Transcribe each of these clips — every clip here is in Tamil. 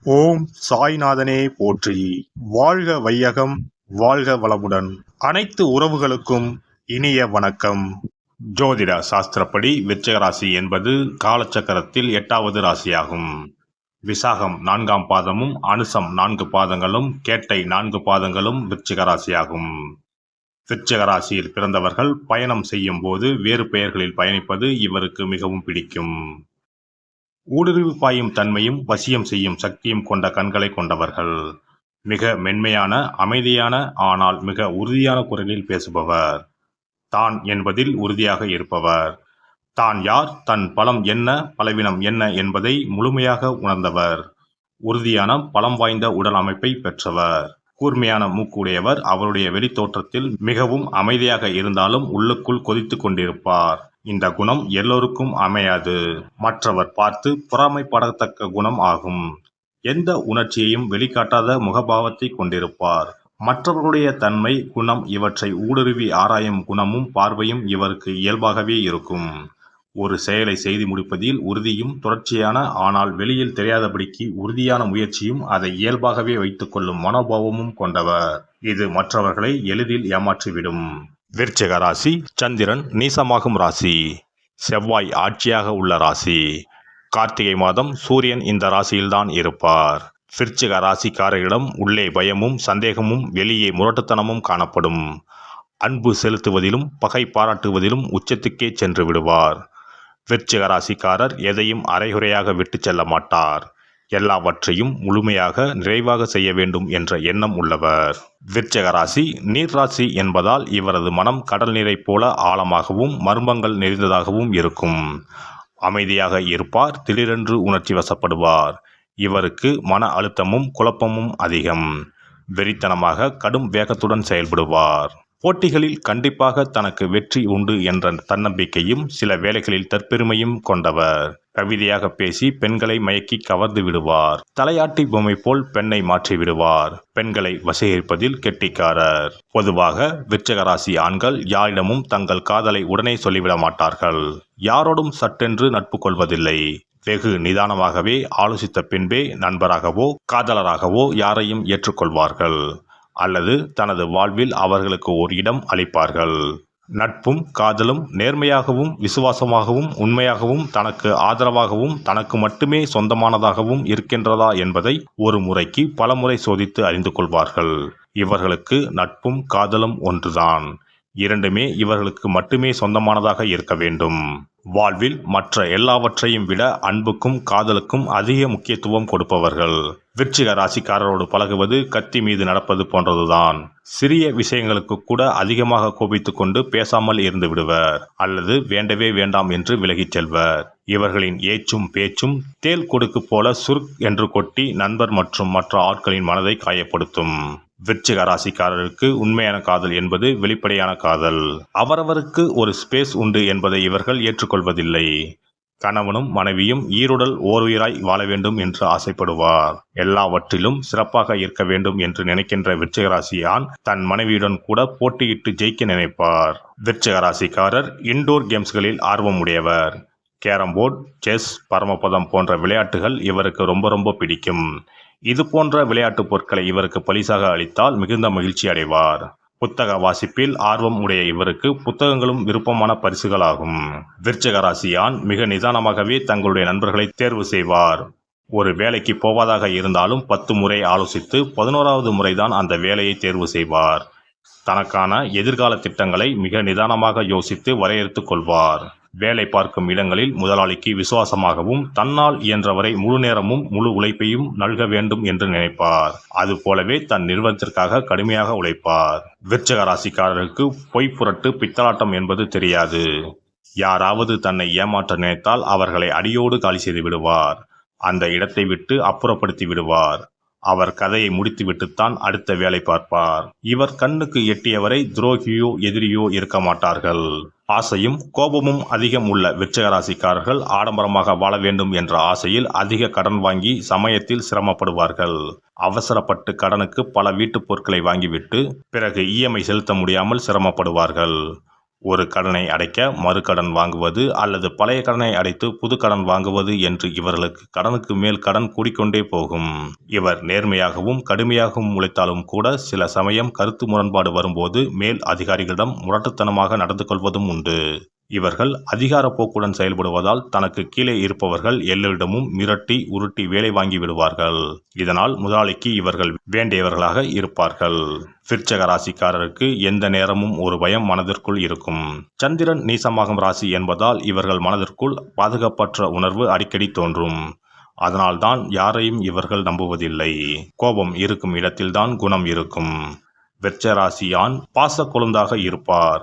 ஓம் சாய்நாதனே போற்றி. வாழ்க வையகம், வாழ்க வளமுடன். அனைத்து உறவுகளுக்கும் இனிய வணக்கம். ஜோதிட சாஸ்திரப்படி விருச்சிக ராசி என்பது காலச்சக்கரத்தில் 8வது ராசியாகும். விசாகம் 4ஆம் பாதமும் அனுசம் 4 பாதங்களும் கேட்டை 4 பாதங்களும் விருச்சிக ராசியாகும். விருச்சிக ராசியில் பிறந்தவர்கள் பயணம் செய்யும் போது வேறு பெயர்களில் பயணிப்பது இவருக்கு மிகவும் பிடிக்கும். ஊடுருவி பாயும் தன்மையும் வசியம் செய்யும் சக்தியும் கொண்ட கண்களை கொண்டவர்கள். மிக மென்மையான, அமைதியான, ஆனால் மிக உறுதியான குரலில் பேசுபவர். தான் என்பதில் உறுதியாக இருப்பவர். தான் யார், தன் பலம் என்ன, பலவீனம் என்ன என்பதை முழுமையாக உணர்ந்தவர். உறுதியான பலம் வாய்ந்த உடல் அமைப்பை பெற்றவர். கூர்மையான மூக்குடையவர். அவருடைய வெளித்தோற்றத்தில் மிகவும் அமைதியாக இருந்தாலும் உள்ளுக்குள் கொதித்து கொண்டிருப்பார். இந்த குணம் எல்லோருக்கும் அமையாது. மற்றவர் பார்த்து பொறாமைப்படத்தக்க குணம் ஆகும். எந்த உணர்ச்சியையும் வெளிக்காட்டாத முகபாவத்தை கொண்டிருப்பார். மற்றவர்களுடைய தன்மை, குணம் இவற்றை ஊடுருவி ஆராயும் குணமும் பார்வையும் இவருக்கு இயல்பாகவே இருக்கும். ஒரு செயலை செய்து முடிப்பதில் உறுதியும் தொடர்ச்சியான, ஆனால் வெளியில் தெரியாதபடிக்கு உறுதியான முயற்சியும் அதை இயல்பாகவே வைத்துக் கொள்ளும் மனோபாவமும் கொண்டவர். இது மற்றவர்களை எளிதில் ஏமாற்றிவிடும். விருச்சிக ராசி சந்திரன் நீசமாகும் ராசி. செவ்வாய் ஆட்சியாக உள்ள ராசி. கார்த்திகை மாதம் சூரியன் இந்த ராசியில்தான் இருப்பார். விருச்சிக ராசிக்காரரிடம் உள்ளே பயமும் சந்தேகமும் வெளியே முரட்டுத்தனமும் காணப்படும். அன்பு செலுத்துவதிலும் பகை பாராட்டுவதிலும் உச்சத்துக்கே சென்று விடுவார். விருச்சிக ராசிக்காரர் எதையும் அரைகுறையாக விட்டு செல்ல மாட்டார். எல்லாவற்றையும் முழுமையாக நிறைவாக செய்ய வேண்டும் என்ற எண்ணம் உள்ளவர். விருச்சிக ராசி நீர் ராசி என்பதால் இவரது மனம் கடல் நீரை போல ஆழமாகவும் மர்மங்கள் நிறைந்ததாகவும் இருக்கும். அமைதியாக இருப்பார். திடீரென்று உணர்ச்சி வசப்படுவார். இவருக்கு மன அழுத்தமும் குழப்பமும் அதிகம். வெறித்தனமாக கடும் வேகத்துடன் செயல்படுவார். போட்டிகளில் கண்டிப்பாக தனக்கு வெற்றி உண்டு என்ற தன்னம்பிக்கையும் சில வேளைகளில் தற்பெருமையும் கொண்டவர். கவிதையாக பேசி பெண்களை மயக்கி கவர்ந்து விடுவார். தலையாட்டி பொம்மை போல் பெண்ணை மாற்றி விடுவார். பெண்களை வசீகரிப்பதில் கெட்டிக்காரர். பொதுவாக விருச்சிக ராசி ஆண்கள் யாரிடமும் தங்கள் காதலை உடனே சொல்லிவிட மாட்டார்கள். யாரோடும் சட்டென்று நட்பு கொள்வதில்லை. வெகு நிதானமாகவே ஆலோசித்த பின்பே நண்பராகவோ காதலராகவோ யாரையும் ஏற்றுக்கொள்வார்கள். அல்லது தனது வாழ்வில் அவர்களுக்கு ஒரு இடம் அளிப்பார்கள். நட்பும் காதலும் நேர்மையாகவும் விசுவாசமாகவும் உண்மையாகவும் தனக்கு ஆதரவாகவும் தனக்கு மட்டுமே சொந்தமானதாகவும் இருக்கின்றதா என்பதை ஒரு முறைக்கு பல முறை சோதித்து அறிந்து கொள்வார்கள். இவர்களுக்கு நட்பும் காதலும் ஒன்றுதான். இரண்டுமே இவர்களுக்கு மட்டுமே சொந்தமானதாக இருக்க வேண்டும். வாழ்வில் மற்ற எல்லாவற்றையும் விட அன்புக்கும் காதலுக்கும் அதிக முக்கியத்துவம் கொடுப்பவர்கள். விருச்சிக ராசிக்காரரோடு பழகுவது கத்தி மீது நடப்பது போன்றதுதான். சிறிய விஷயங்களுக்கு கூட அதிகமாக கோபித்துக் கொண்டு பேசாமல் இருந்து விடுவர். அல்லது வேண்டவே வேண்டாம் என்று விலகிச் செல்வர். இவர்களின் ஏச்சும் பேச்சும் தேள் கொடுக்கு போல சுருக் என்று கொட்டி நண்பர் மற்றும் மற்ற ஆட்களின் மனதை காயப்படுத்தும். விருச்சிக ராசிக்காரருக்கு உண்மையான காதல் என்பது வெளிப்படையான காதல். அவரவருக்கு ஒரு ஸ்பேஸ் உண்டு என்பதை இவர்கள் ஏற்றுக்கொள்வதில்லை. கணவனும் மனைவியும் ஈருடல் ஓருயிராய் வாழ வேண்டும் என்று ஆசைப்படுவார். எல்லாவற்றிலும் சிறப்பாக இருக்க வேண்டும் என்று நினைக்கின்ற விருச்சிக ராசி ஆண் தன் மனைவியுடன் கூட போட்டியிட்டு ஜெயிக்க நினைப்பார். விருச்சிக ராசிக்காரர் இன்டோர் கேம்ஸ்களில் ஆர்வம் உடையவர். கேரம்போர்டு, செஸ், பரமபதம் போன்ற விளையாட்டுகள் இவருக்கு ரொம்ப பிடிக்கும். இது போன்ற விளையாட்டு பொருட்களை இவருக்கு பரிசாக அளித்தால் மிகுந்த மகிழ்ச்சி அடைவார். புத்தக வாசிப்பில் ஆர்வம் உடைய இவருக்கு புத்தகங்களும் விருப்பமான பரிசுகளாகும். விருச்சிக ராசி ஆண் மிக நிதானமாகவே தங்களுடைய நண்பர்களை தேர்வு செய்வார். ஒரு வேலைக்கு போவதாக இருந்தாலும் 10 முறை ஆலோசித்து 11வது முறைதான் அந்த வேலையை தேர்வு செய்வார். தனக்கான எதிர்கால திட்டங்களை மிக நிதானமாக யோசித்து வரையறுத்து கொள்வார். வேலை பார்க்கும் இடங்களில் முதலாளிக்கு விசுவாசமாகவும் தன்னால் இயன்றவரை முழு நேரமும் முழு உழைப்பையும் நல்க வேண்டும் என்று நினைப்பார். அதுபோலவே தன் நிறுவனத்திற்காக கடுமையாக உழைப்பார். விருச்சிக ராசிக்காரருக்கு பொய் புரட்டு பித்தலாட்டம் என்பது தெரியாது. யாராவது தன்னை ஏமாற்ற நினைத்தால் அவர்களை அடியோடு காலி செய்து விடுவார். அந்த இடத்தை விட்டு அப்புறப்படுத்தி விடுவார். அவர் கதையை முடித்துவிட்டுத்தான் அடுத்த வேலை பார்ப்பார். இவர் கண்ணுக்கு எட்டியவரை துரோகியோ எதிரியோ இருக்க மாட்டார்கள். ஆசையும் கோபமும் அதிகம் உள்ள விருச்சிக ராசிக்காரர்கள் ஆடம்பரமாக வாழ வேண்டும் என்ற ஆசையில் அதிக கடன் வாங்கி சமயத்தில் சிரமப்படுவார்கள். அவசரப்பட்டு கடனுக்கு பல வீட்டுப் பொருட்களை வாங்கிவிட்டு பிறகு இஎம்ஐ செலுத்த முடியாமல் சிரமப்படுவார்கள். ஒரு கடனை அடைக்க மறு கடன் வாங்குவது அல்லது பழைய கடனை அடைத்து புது கடன் வாங்குவது என்று இவர்களுக்கு கடனுக்கு மேல் கடன் கூடிக்கொண்டே போகும். இவர் நேர்மையாகவும் கடுமையாகவும் உழைத்தாலும் கூட சில சமயம் கருத்து முரண்பாடு வரும்போது மேல் அதிகாரிகளிடம் முரட்டுத்தனமாக நடந்து கொள்வதும் உண்டு. இவர்கள் அதிகார போக்குடன் செயல்படுவதால் தனக்கு கீழே இருப்பவர்கள் எல்லோரிடமும் மிரட்டி உருட்டி வேலை வாங்கி விடுவார்கள். இதனால் முதலாளிக்கு இவர்கள் வேண்டியவர்களாக இருப்பார்கள். விருச்சிக ராசிக்காரருக்கு எந்த நேரமும் ஒரு பயம் மனதிற்குள் இருக்கும். சந்திரன் நீசமாகும் ராசி என்பதால் இவர்கள் மனதிற்குள் பாதுகாப்பற்ற உணர்வு அடிக்கடி தோன்றும். அதனால்தான் யாரையும் இவர்கள் நம்புவதில்லை. கோபம் இருக்கும் இடத்தில்தான் குணம் இருக்கும். விருச்சிக ராசியான் பாச கொழுந்தாக இருப்பார்.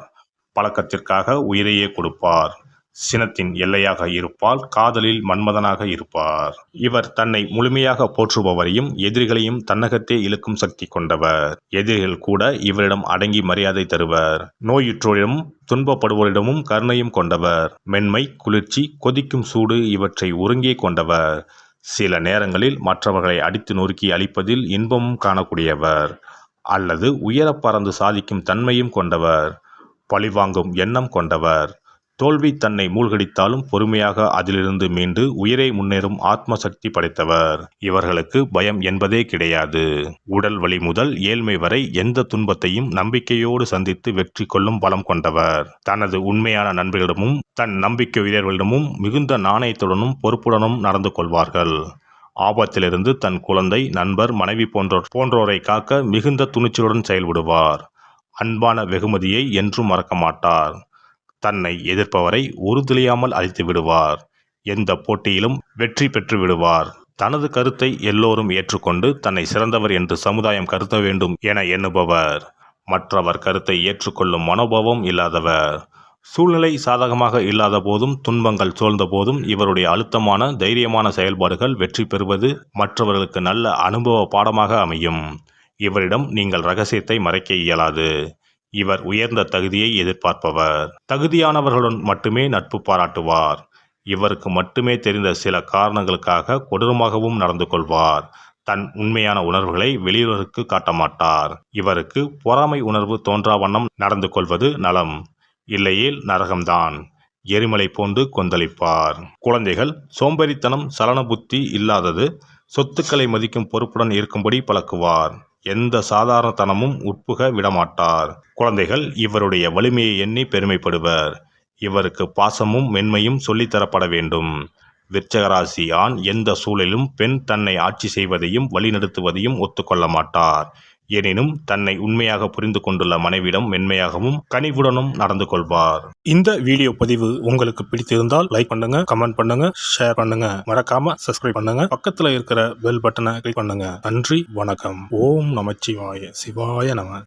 பழக்கத்திற்காக உயிரையே கொடுப்பார். சினத்தின் எல்லையாக இருப்பால் காதலில் மன்மதனாக இருப்பார். இவர் தன்னை முழுமையாக போற்றுபவரையும் எதிரிகளையும் தன்னகத்தே இழுக்கும் சக்தி கொண்டவர். எதிரிகள் கூட இவரிடம் அடங்கி மரியாதை தருவர். நோயுற்றோரிடமும் துன்பப்படுவோரிடமும் கருணையும் கொண்டவர். மென்மை, குளிர்ச்சி, கொதிக்கும் சூடு இவற்றை ஒருங்கே கொண்டவர். சில நேரங்களில் மற்றவர்களை அடித்து நொறுக்கி அழிப்பதில் இன்பமும் காணக்கூடியவர். அல்லது உயர பறந்து சாதிக்கும் தன்மையும் கொண்டவர். பழிவாங்கும் எண்ணம் கொண்டவர். தோல்வி தன்னை மூழ்கடித்தாலும் பொறுமையாக அதிலிருந்து மீண்டு உயிரை முன்னேறும் ஆத்ம சக்தி படைத்தவர். இவர்களுக்கு பயம் என்பதே கிடையாது. உடல் வலி முதல் ஏழ்மை வரை எந்த துன்பத்தையும் நம்பிக்கையோடு சந்தித்து வெற்றி கொள்ளும் பலம் கொண்டவர். தனது உண்மையான நண்பர்களிடமும் தன் நம்பிக்கை உயர்வுகளிடமும் மிகுந்த நாணயத்துடனும் பொறுப்புடனும் நடந்து கொள்வார்கள். ஆபத்திலிருந்து தன் குழந்தை, நண்பர், மனைவி போன்றோரை காக்க மிகுந்த துணிச்சலுடன் செயல்படுவார். அன்பான வெகுமதியை என்றும் மறக்க மாட்டார். தன்னை எதிர்ப்பவரை உறுதுளியாமல் அழித்து விடுவார். எந்த போட்டியிலும் வெற்றி பெற்று விடுவார். தனது கருத்தை எல்லோரும் ஏற்றுக்கொண்டு தன்னை சிறந்தவர் என்று சமுதாயம் கருத வேண்டும் என எண்ணுபவர். மற்றவர் கருத்தை ஏற்றுக்கொள்ளும் மனோபாவம் இல்லாதவர். சூழ்நிலை சாதகமாக இல்லாத போதும் துன்பங்கள் சூழ்ந்த போதும் இவருடைய அழுத்தமான தைரியமான செயல்பாடுகள் வெற்றி பெறுவது மற்றவர்களுக்கு நல்ல அனுபவ பாடமாக அமையும். இவரிடம் நீங்கள் ரகசியத்தை மறைக்க இயலாது. இவர் உயர்ந்த தகுதியை எதிர்பார்ப்பவர். தகுதியானவர்களுடன் மட்டுமே நட்பு பாராட்டுவார். இவருக்கு மட்டுமே தெரிந்த சில காரணங்களுக்காக கொடூரமாகவும் நடந்து கொள்வார். தன் உண்மையான உணர்வுகளை வெளியுறவுக்கு காட்டமாட்டார். இவருக்கு பொறாமை உணர்வு தோன்றா வண்ணம் நடந்து கொள்வது நலம். இல்லையேல் நரகம்தான். எரிமலை போன்று கொந்தளிப்பார். குழந்தைகள் சோம்பேறித்தனம், சலன புத்தி இல்லாதது, சொத்துக்களை மதிக்கும் பொறுப்புடன் இருக்கும்படி பழக்குவார். எந்த சாதாரணத்தனமும் உட்புக விடமாட்டார். குழந்தைகள் இவருடைய வலிமையை எண்ணி பெருமைப்படுவர். இவருக்கு பாசமும் மென்மையும் சொல்லித்தரப்பட வேண்டும். விருச்சிக ராசி ஆண் எந்த சூழலிலும் பெண் தன்னை ஆட்சி செய்வதையும் வழிநடத்துவதையும் ஒத்துக்கொள்ள மாட்டார். எனினும் தன்னை உண்மையாக புரிந்து கொண்டுள்ள மனைவிடம் மென்மையாகவும் கனிவுடனும் நடந்து கொள்வார். இந்த வீடியோ பதிவு உங்களுக்கு பிடித்திருந்தால் லைக் பண்ணுங்க, கமெண்ட் பண்ணுங்க, ஷேர் பண்ணுங்க. மறக்காம சப்ஸ்கிரைப் பண்ணுங்க. பக்கத்துல இருக்கிற பெல் பட்டனை கிளிக் பண்ணுங்க. நன்றி, வணக்கம். ஓம் நமச்சிவாய. சிவாய நம.